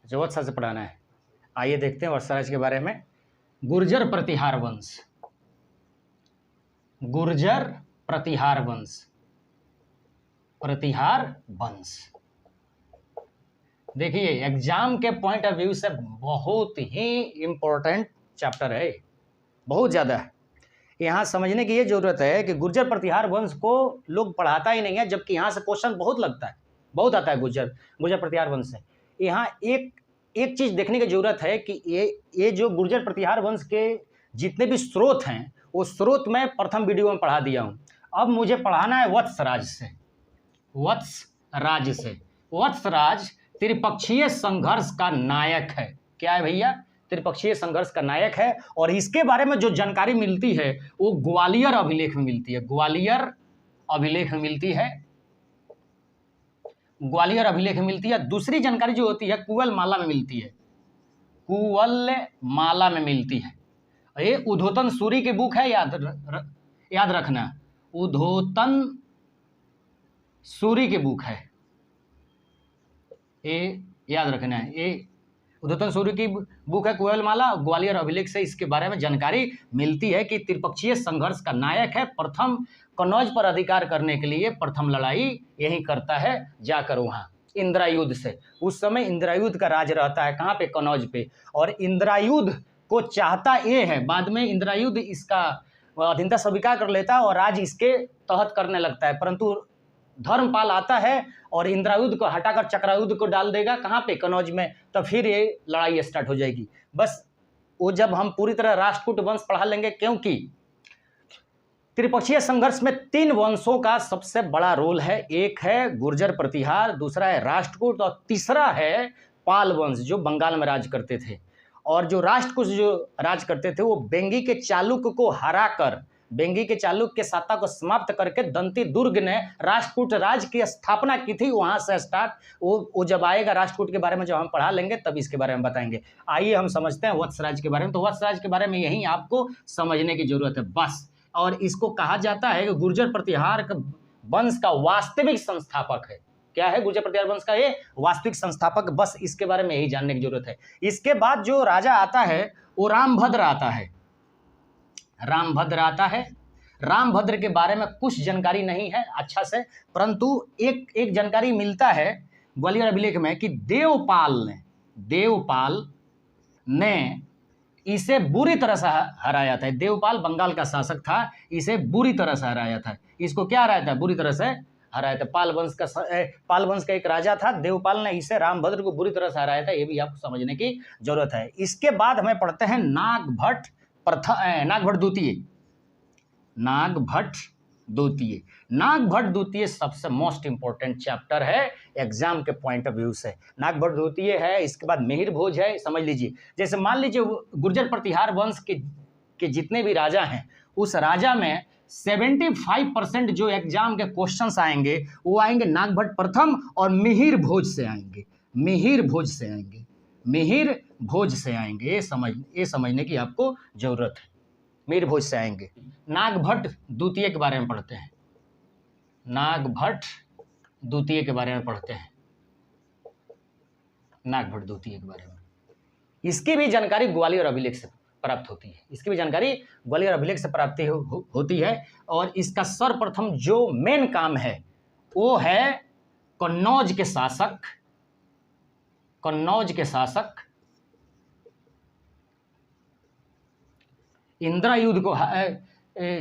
जो वत्स से पढ़ाना है। आइए देखते हैं वत्सराज के बारे में। गुर्जर प्रतिहार वंश, गुर्जर प्रतिहार वंश, प्रतिहार वंश। देखिए एग्जाम के पॉइंट ऑफ व्यू से बहुत ही इंपॉर्टेंट चैप्टर है, बहुत ज़्यादा है। यहाँ समझने की ये जरूरत है कि गुर्जर प्रतिहार वंश को लोग पढ़ाता ही नहीं है, जबकि यहाँ से क्वेश्चन बहुत लगता है, बहुत आता है गुर्जर प्रतिहार वंश से। यहाँ एक चीज़ देखने की जरूरत है कि ये जो गुर्जर प्रतिहार वंश के जितने भी स्रोत हैं वो स्रोत मैं प्रथम वीडियो में पढ़ा दिया हूँ। अब मुझे पढ़ाना है वत्सराज से। वत्सराज से, वत्सराज त्रिपक्षीय संघर्ष का नायक है। क्या है भैया? त्रिपक्षीय संघर्ष का नायक है। और इसके बारे में जो जानकारी मिलती है वो ग्वालियर अभिलेख में मिलती है, ग्वालियर अभिलेख में मिलती है, ग्वालियर अभिलेख में मिलती है। दूसरी जानकारी जो होती है कुवलमाला में मिलती है, कुवलमाला में मिलती है। ये उद्धोतन सूरी की बुक है, याद रखना, उद्धोतन सूरी की बुक है, ये याद रखना है। ये उद्धोतन सूरी की बुक है कुवलमाला। ग्वालियर अभिलेख से इसके बारे में जानकारी मिलती है कि त्रिपक्षीय संघर्ष का नायक है। प्रथम कन्नौज पर अधिकार करने के लिए प्रथम लड़ाई यही करता है जाकर वहाँ इंद्रायुध से। उस समय इंद्रायुध का राज रहता है कहाँ पे? कन्नौज पे। और इंद्रायुध को चाहता ये है, बाद में इंद्रायुध इसका अधीनता स्वीकार कर लेता है और राज इसके तहत करने लगता है, परंतु धर्मपाल आता है और इंद्रायुध को हटाकर चक्रायुध को डाल देगा कहाँ पे? कन्नौज में। तो फिर ये लड़ाई स्टार्ट हो जाएगी। बस वो जब हम पूरी तरह राष्ट्रकूट वंश पढ़ा लेंगे, क्योंकि त्रिपक्षीय संघर्ष में 3 वंशों का सबसे बड़ा रोल है। एक है गुर्जर प्रतिहार, दूसरा है राष्ट्रकूट और तीसरा है पाल वंश जो बंगाल में राज करते थे। और जो राष्ट्रकूट जो राज करते थे वो बेंगी के चालुक्य को हराकर, बेंगी के चालुक्य के सत्ता को समाप्त करके दंती दुर्ग ने राष्ट्रकूट राज की स्थापना की थी। वहां से स्टार्ट वो जब आएगा राष्ट्रकूट के बारे में जब हम पढ़ा लेंगे तब इसके बारे में बताएंगे। आइए हम समझते हैं वत्सराज के बारे में। तो वत्सराज के बारे में यही आपको समझने की जरूरत है बस। और इसको कहा जाता है कि गुर्जर प्रतिहार वंश का वास्तविक संस्थापक है। क्या है? गुर्जर प्रतिहार वंश का ये वास्तविक संस्थापक। बस इसके बारे में यही जानने की जरूरत है। इसके बाद जो राजा आता है वो रामभद्र आता है, रामभद्र आता है। रामभद्र के बारे में कुछ जानकारी नहीं है अच्छा से, परंतु एक जानकारी मिलता है ग्वालियर अभिलेख में कि देवपाल ने इसे बुरी तरह से हराया था। देवपाल बंगाल का शासक था, इसे बुरी तरह से हराया था। इसको क्या हराया था? बुरी तरह से हराया था। पाल वंश का एक राजा था, देवपाल ने इसे रामभद्र को बुरी तरह से हराया था। ये भी आपको समझने की जरूरत है। इसके बाद हमें पढ़ते हैं नागभट्ट द्वितीय। नागभट्ट द्वितीय सबसे मोस्ट इंपॉर्टेंट चैप्टर है एग्जाम के पॉइंट ऑफ व्यू से। नागभट्ट द्वितीय है, इसके बाद मिहिर भोज है। समझ लीजिए, जैसे मान लीजिए गुर्जर प्रतिहार वंश के जितने भी राजा हैं, उस राजा में 75% जो एग्जाम के क्वेश्चंस आएंगे वो आएंगे नागभट्ट प्रथम और मिहिर भोज से आएंगे, ये समझने की आपको जरूरत है। मिहिर भोज से आएंगे। नागभट्ट द्वितीय के बारे में पढ़ते हैं, नागभट्ट द्वितीय के बारे में पढ़ते हैं, नागभट्ट द्वितीय के बारे में। इसकी भी जानकारी ग्वालियर अभिलेख से प्राप्त होती है, इसकी भी जानकारी ग्वालियर अभिलेख से प्राप्त होती है। और इसका सर्वप्रथम जो मेन काम है वो है कन्नौज के शासक इंद्रायुध को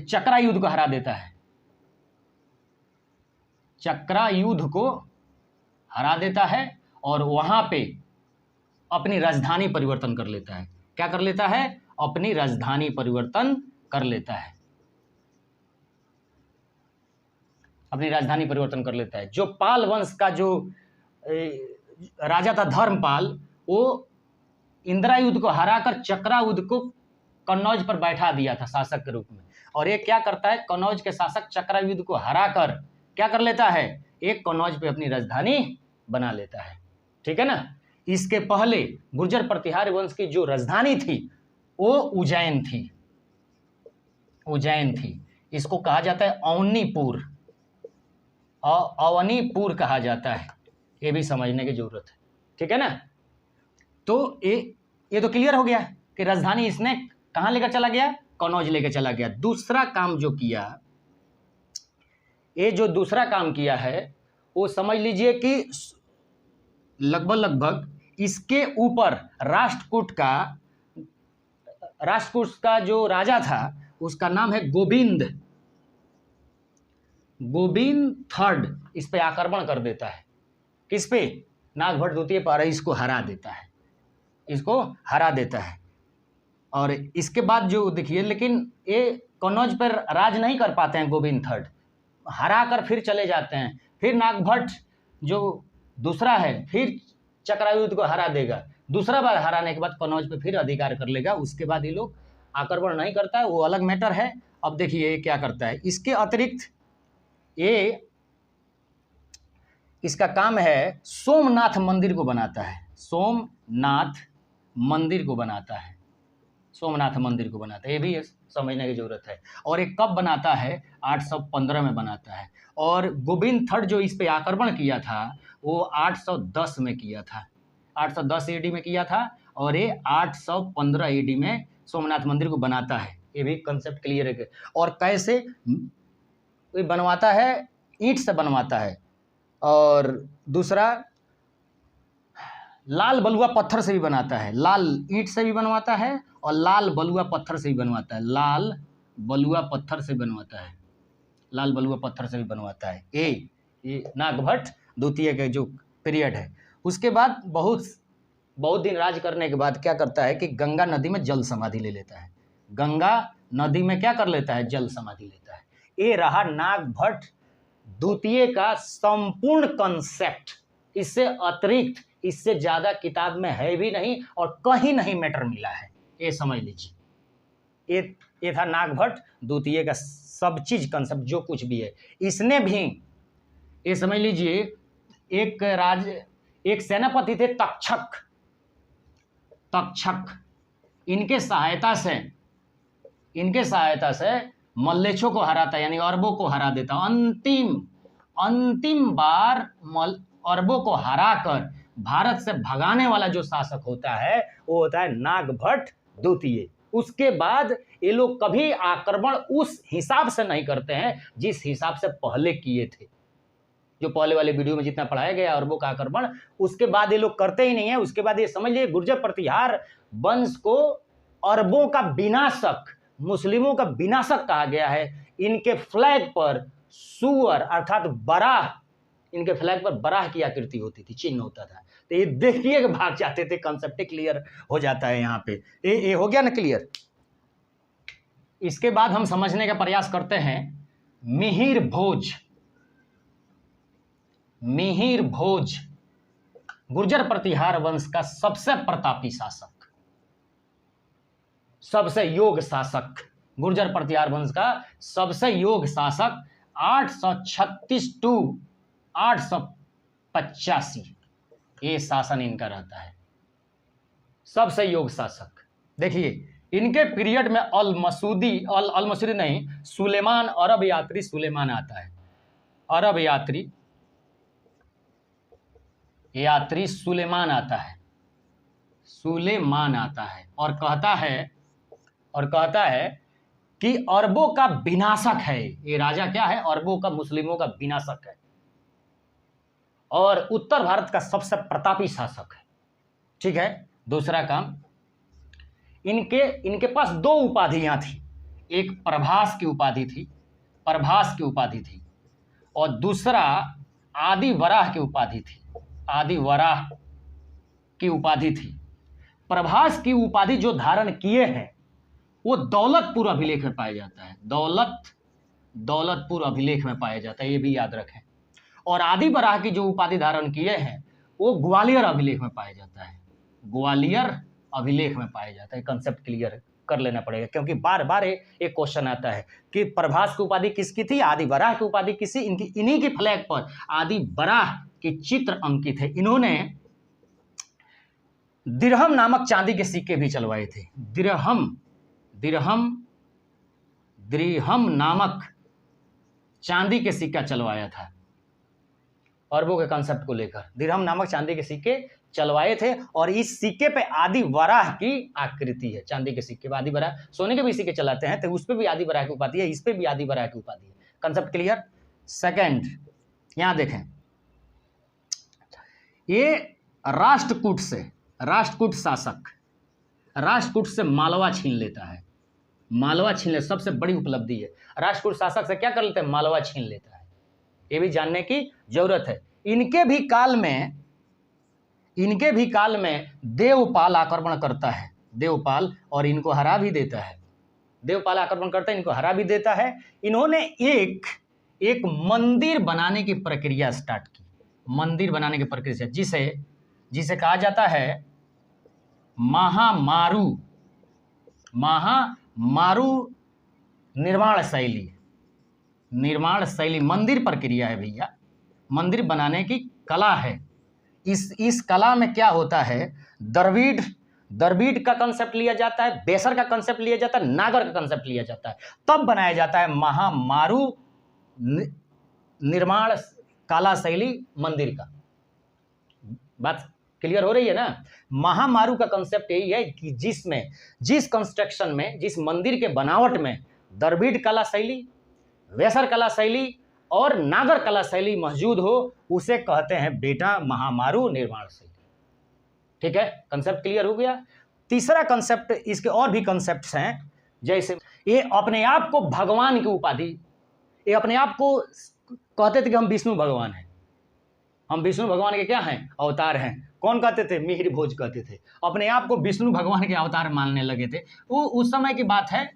चक्रायुध को हरा देता है, चक्रायुध को हरा देता है और वहां पे अपनी राजधानी परिवर्तन कर लेता है। क्या कर लेता है? अपनी राजधानी परिवर्तन कर लेता है, अपनी राजधानी परिवर्तन कर लेता है। जो पाल वंश का जो राजा था धर्मपाल, वो इंद्रायुध को हराकर चक्रायुध को कन्नौज पर बैठा दिया था शासक के रूप में। और ये क्या करता है? कन्नौज के शासक चक्रायुध को हराकर क्या कर लेता है? एक कन्नौज पे अपनी राजधानी बना लेता है। ठीक है ना? इसके पहले गुर्जर प्रतिहार वंश की जो राजधानी थी वो उज्जैन थी। इसको कहा जाता है अवनीपुर कहा जाता है। ये भी समझने की जरूरत है। ठीक है ना? तो ये तो क्लियर हो गया कि राजधानी इसने कहाँ लेकर चला गया, कन्नौज लेकर चला गया। दूसरा काम जो किया, ये जो दूसरा काम किया है वो समझ लीजिए कि लगभग इसके ऊपर राष्ट्रकूट का जो राजा था उसका नाम है गोविंद थर्ड, इस पे आक्रमण कर देता है। किस पे? नागभट्ट द्वितीय पर इसको हरा देता है। और इसके बाद जो देखिए, लेकिन ये कन्नौज पर राज नहीं कर पाते हैं गोविंद थर्ड, हरा कर फिर चले जाते हैं। फिर नागभट्ट जो दूसरा है फिर चक्रायुध को हरा देगा, दूसरा बार हराने के बाद कन्नौज पे फिर अधिकार कर लेगा। उसके बाद ये लोग आक्रमण नहीं करता है, वो अलग मैटर है। अब देखिए ये क्या करता है, इसके अतिरिक्त ये इसका काम है सोमनाथ मंदिर को बनाता है। सोमनाथ मंदिर को बनाता है, ये भी समझने की जरूरत है। और ये कब बनाता है? 815 में बनाता है। और गोविंद थर्ड जो इस पे आक्रमण किया था वो 810 में किया था, 810 एडी में किया था। और ये 815 एडी में सोमनाथ मंदिर को बनाता है। ये भी कंसेप्ट क्लियर है। और कैसे बनवाता है? ईंट से बनवाता है। और दूसरा लाल बलुआ पत्थर से भी बनाता है, लाल ईंट से भी बनवाता है और लाल बलुआ पत्थर से भी बनवाता है। ये नागभट्ट द्वितीय के जो पीरियड है। उसके बाद बहुत दिन राज करने के बाद क्या करता है कि गंगा नदी में जल समाधि ले लेता है। ये रहा नागभट्ट द्वितीय का संपूर्ण कंसेप्ट। इससे अतिरिक्त, इससे ज़्यादा किताब में है भी नहीं और कहीं नहीं मैटर मिला है, ये समझ लीजिए। ये था नागभट्ट द्वितीय का सब चीज़ कंसेप्ट, जो कुछ भी है। इसने भी, ये समझ लीजिए, एक सेनापति थे तक्षक। इनके सहायता से मल्लेच्छों को हराता, यानी अरबों को हरा देता। अंतिम बार अरबों को हराकर भारत से भगाने वाला जो शासक होता है वो होता है नागभट्ट द्वितीय। उसके बाद ये लोग कभी आक्रमण उस हिसाब से नहीं करते हैं जिस हिसाब से पहले किए थे। जो पहले वाले वीडियो में जितना पढ़ाया गया अरबों का आक्रमण, उसके बाद ये लोग करते ही नहीं है। उसके बाद ये समझ लीजिए गुर्जर प्रतिहार वंश को अरबों का विनाशक, मुस्लिमों का विनाशक कहा गया है। इनके फ्लैग पर सुअर अर्थात बराह, इनके फ्लैग पर बराह की आकृति होती थी, चिन्ह होता था। तो ये देखिए कि भाग जाते थे। कंसेप्ट क्लियर हो जाता है यहाँ पे। ये हो गया ना क्लियर। इसके बाद हम समझने का प्रयास करते हैं मिहिर भोज गुर्जर प्रतिहार वंश का सबसे प्रतापी शासक, सबसे योग शासक, गुर्जर प्रतिहार वंश का सबसे योग शासक 836 टू 885 ये शासन इनका रहता है, सबसे योग शासक। देखिए इनके पीरियड में अल मसूदी नहीं, सुलेमान, अरब यात्री सुलेमान आता है। अरब यात्री सुलेमान आता है और कहता है कि अरबों का विनाशक है ये राजा। क्या है? अरबों का, मुस्लिमों का विनाशक है और उत्तर भारत का सबसे प्रतापी शासक है। ठीक है। दूसरा काम, इनके पास दो उपाधियां थी। एक प्रभास की उपाधि थी और दूसरा आदि वराह की उपाधि थी। प्रभास की उपाधि जो धारण किए हैं वो दौलतपुर अभिलेख में पाया जाता है, दौलतपुर अभिलेख में पाया जाता है, ये भी याद रखें। और आदि वराह की जो उपाधि धारण किए हैं वो ग्वालियर अभिलेख में पाया जाता है, कंसेप्ट क्लियर कर लेना पड़ेगा, क्योंकि बार बार एक क्वेश्चन आता है कि प्रभास की उपाधि किसकी थी, आदि वराह की उपाधि किसी, इन्हीं की फ्लैग पर आदि वराह के चित्र अंकित है। इन्होंने दिरहम नामक चांदी के सिक्के भी चलवाए थे। दिरहम नामक चांदी के सिक्का चलवाया था अरबों के कंसेप्ट को लेकर। दिरहम नामक चांदी के सिक्के चलवाए थे। और इस सिक्के पे आदि वराह की आकृति है, चांदी के सिक्के पे आदि वराह, सोने के भी सिक्के चलाते हैं तो उस पर भी आदि वराह की उपाधि है, इस पे भी आदि वराह की उपाधि है। Concept clear. सेकंड, यहां देखें, ये राष्ट्रकूट से, राष्ट्रकूट शासक राष्ट्रकूट से मालवा छीन लेता है, मालवा छीन ले, सबसे बड़ी उपलब्धि है। राष्ट्रकूट शासक से क्या कर लेते हैं, मालवा छीन लेता है, ये भी जानने की जरूरत है। इनके भी काल में देवपाल आक्रमण करता है, देवपाल, और इनको हरा भी देता है। देवपाल आक्रमण करता है, इनको हरा भी देता है। इन्होंने एक मंदिर बनाने की प्रक्रिया स्टार्ट की, मंदिर बनाने की प्रक्रिया, जिसे कहा जाता है महामारू निर्माण शैली मंदिर प्रक्रिया है भैया, मंदिर बनाने की कला है। इस कला में क्या होता है, द्रविड़ का कंसेप्ट लिया जाता है, बेसर का कंसेप्ट लिया जाता है, नागर का कंसेप्ट लिया जाता है, तब बनाया जाता है महामारू निर्माण कला शैली मंदिर का। बात क्लियर हो रही है ना। महामारू का कंसेप्ट यही है कि जिस कंस्ट्रक्शन में, जिस मंदिर के बनावट में द्रविड़ कला शैली, वेसर कला शैली और नागर कला शैली मौजूद हो, उसे कहते हैं बेटा महामारू निर्माण शैली। ठीक है, कंसेप्ट क्लियर हो गया। तीसरा कंसेप्ट, इसके और भी कंसेप्ट्स हैं, जैसे ये अपने आप को भगवान की उपाधि, ये अपने आप को कहते थे कि हम विष्णु भगवान हैं, हम विष्णु भगवान के क्या हैं, अवतार हैं। कौन कहते थे, मिहिर भोज कहते थे, अपने आप को विष्णु भगवान के अवतार मानने लगे थे। वो उस समय की बात है,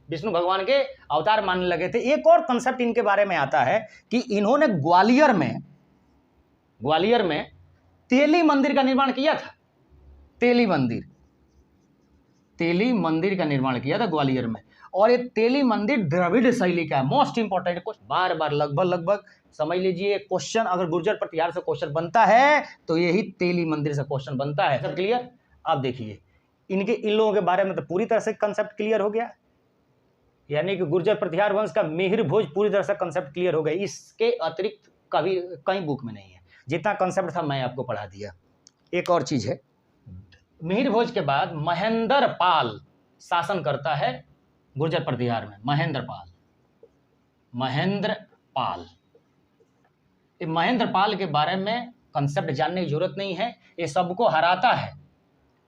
विष्णु भगवान के अवतार मानने लगे थे। एक और कंसेप्ट इनके बारे में आता है कि इन्होंने ग्वालियर में तेली मंदिर का निर्माण किया था, तेली मंदिर का निर्माण किया था ग्वालियर में। और ये तेली मंदिर द्रविड़ शैली का है। मोस्ट इंपॉर्टेंट क्वेश्चन, बार बार लगभग समझ लीजिए, क्वेश्चन अगर गुर्जर प्रतिहार से क्वेश्चन बनता है तो यही तेली मंदिर से क्वेश्चन बनता है। सब क्लियर। अब देखिए, इन लोगों के बारे में तो पूरी तरह से कंसेप्ट क्लियर हो गया, यानी कि गुर्जर प्रतिहार वंश का मिहिर भोज पूरी तरह से कंसेप्ट क्लियर हो गया। इसके अतिरिक्त कहीं बुक में नहीं है, जितना कंसेप्ट था मैं आपको पढ़ा दिया। एक और चीज है, मिहिर भोज के बाद महेंद्र पाल शासन करता है गुर्जर प्रतिहार में। महेंद्र पाल के बारे में कंसेप्ट जानने की जरूरत नहीं है, ये सबको हराता है,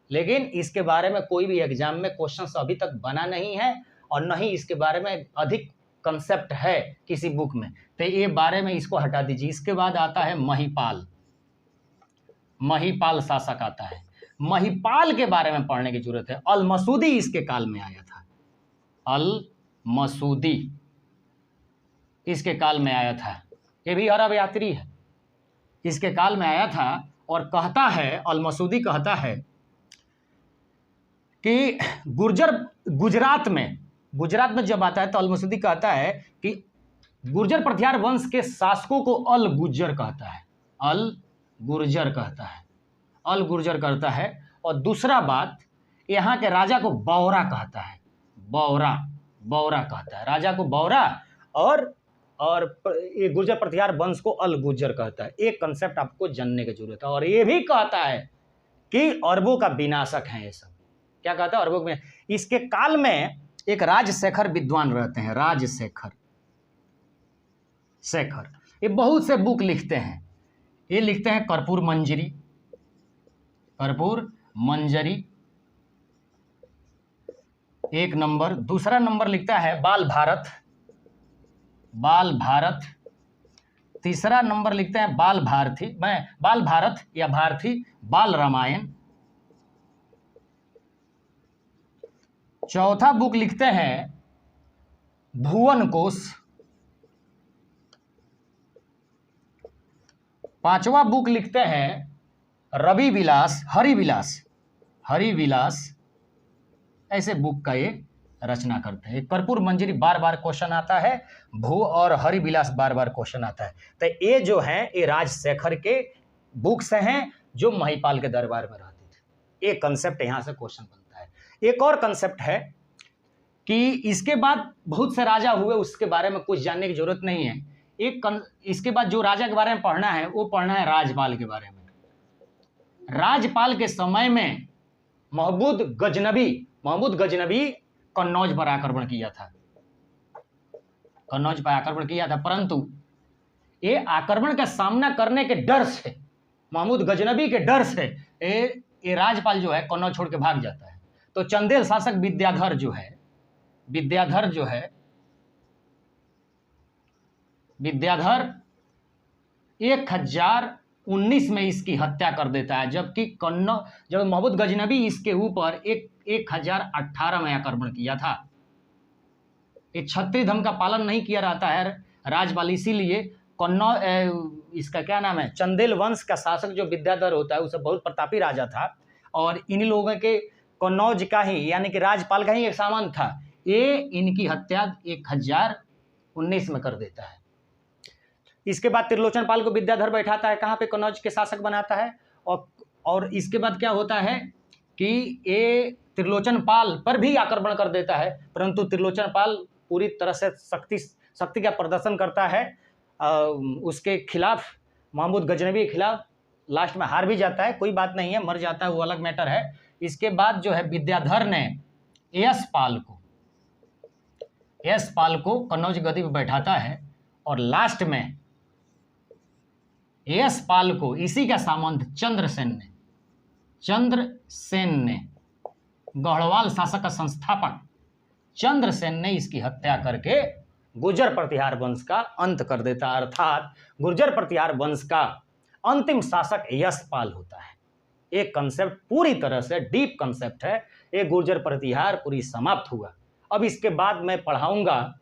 लेकिन इसके बारे में कोई भी एग्जाम में क्वेश्चन अभी तक बना नहीं है, और न ही इसके बारे में अधिक कंसेप्ट है किसी बुक में, तो ये बारे में इसको हटा दीजिए। इसके बाद आता है महिपाल शासक आता है। महिपाल के बारे में पढ़ने की जरूरत है। अल मसूदी इसके काल में आया था, अल मसूदी इसके काल में आया था, ये भी अरब यात्री है, इसके काल में आया था। और कहता है, अल मसूदी कहता है कि गुजरात में जब आता है तो अल मसूदी कहता है कि गुर्जर प्रतिहार वंश के शासकों को अल गुर्जर कहता है। और दूसरा बात, यहाँ के राजा को बौरा कहता है, बौरा कहता है, राजा को बौरा, और ये गुर्जर प्रतिहार वंश को अल गुर्जर कहता है। एक कंसेप्ट आपको जानने की जरूरत है। और ये भी कहता है कि अरबों का विनाशक है ये सब। क्या कहता है, अरबों में। इसके काल में एक राजशेखर विद्वान रहते हैं, राजशेखर, ये बहुत से बुक लिखते हैं। ये लिखते हैं कर्पूर मंजरी एक नंबर। दूसरा नंबर लिखता है बाल भारत। तीसरा नंबर लिखते हैं बाल भारत या भारती बाल रामायण। चौथा बुक लिखते हैं भुवन कोश। पांचवा बुक लिखते हैं हरिविलास। ऐसे बुक का ये रचना करते हैं। कर्पूर मंजरी बार बार क्वेश्चन आता है, भू और हरिविलास बार बार क्वेश्चन आता है। तो ये जो हैं ये राजशेखर के बुक्स हैं जो महिपाल के दरबार में रहते थे। ये कंसेप्ट यहाँ से क्वेश्चन बनता है। एक और कंसेप्ट है कि इसके बाद बहुत से राजा हुए, उसके बारे में कुछ जानने की जरूरत नहीं है। इसके बाद जो राजा के बारे में पढ़ना है वो पढ़ना है राजपाल के बारे में। राजपाल के समय में महमूद गजनबी कन्नौज पर आक्रमण किया था, परंतु ये आक्रमण का सामना करने के डर से, महमूद गजनबी के डर से ये राजपाल जो है कन्नौज छोड़ के भाग जाता है। तो चंदेल शासक विद्याधर जो है 1019 में इसकी हत्या कर देता है, जबकि जब महमूद गजनबी इसके ऊपर 1018 में आक्रमण किया था। ये क्षत्रिय धर्म का पालन नहीं किया रहता है राजपाल, इसीलिए इसका क्या नाम है, चंदेल वंश का शासक जो विद्याधर होता है उसे बहुत प्रतापी राजा था, और इन्हीं लोगों के कन्नौज का ही यानी कि राजपाल का ही एक सामान था। ये इनकी हत्या 1019 में कर देता है। इसके बाद त्रिलोचन पाल को विद्याधर बैठाता है, कहाँ पे, कन्नौज के शासक बनाता है। और इसके बाद क्या होता है कि ये त्रिलोचन पाल पर भी आक्रमण कर देता है, परंतु त्रिलोचन पाल पूरी तरह से शक्ति का प्रदर्शन करता है उसके खिलाफ, महमूद गजनबी के खिलाफ। लास्ट में हार भी जाता है, कोई बात नहीं है, मर जाता है, वो अलग मैटर है। इसके बाद जो है विद्याधर ने यश पाल को कन्नौज गद्दी पर बैठाता है, और लास्ट में यश पाल को इसी का सामंत चंद्रसेन ने गढ़वाल शासक का संस्थापक चंद्रसेन ने इसकी हत्या करके गुर्जर प्रतिहार वंश का अंत कर देता है। अर्थात गुर्जर प्रतिहार वंश का अंतिम शासक यशपाल होता है। एक कंसेप्ट पूरी तरह से डीप कंसेप्ट है, ये गुर्जर प्रतिहार पूरी समाप्त हुआ। अब इसके बाद मैं पढ़ाऊंगा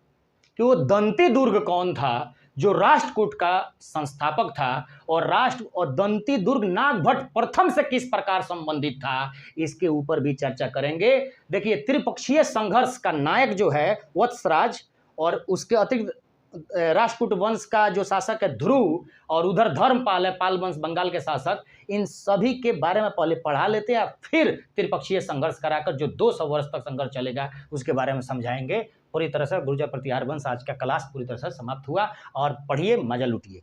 कि वो दंती दुर्ग कौन था जो राष्ट्रकूट का संस्थापक था, और दंती दुर्ग नागभट्ट प्रथम से किस प्रकार संबंधित था, इसके ऊपर भी चर्चा करेंगे। देखिए, त्रिपक्षीय संघर्ष का नायक जो है वत्सराज, और उसके अतिरिक्त राष्ट्रकूट वंश का जो शासक है ध्रुव, और उधर धर्मपाल है, पाल वंश बंगाल के शासक, इन सभी के बारे में पहले पढ़ा लेते हैं, फिर त्रिपक्षीय संघर्ष कराकर जो 200 वर्ष तक संघर्ष चलेगा उसके बारे में समझाएंगे। पूरी तरह से गुर्जर प्रतिहार वंश आज का क्लास पूरी तरह से समाप्त हुआ, और पढ़िए, मजा लूटिए।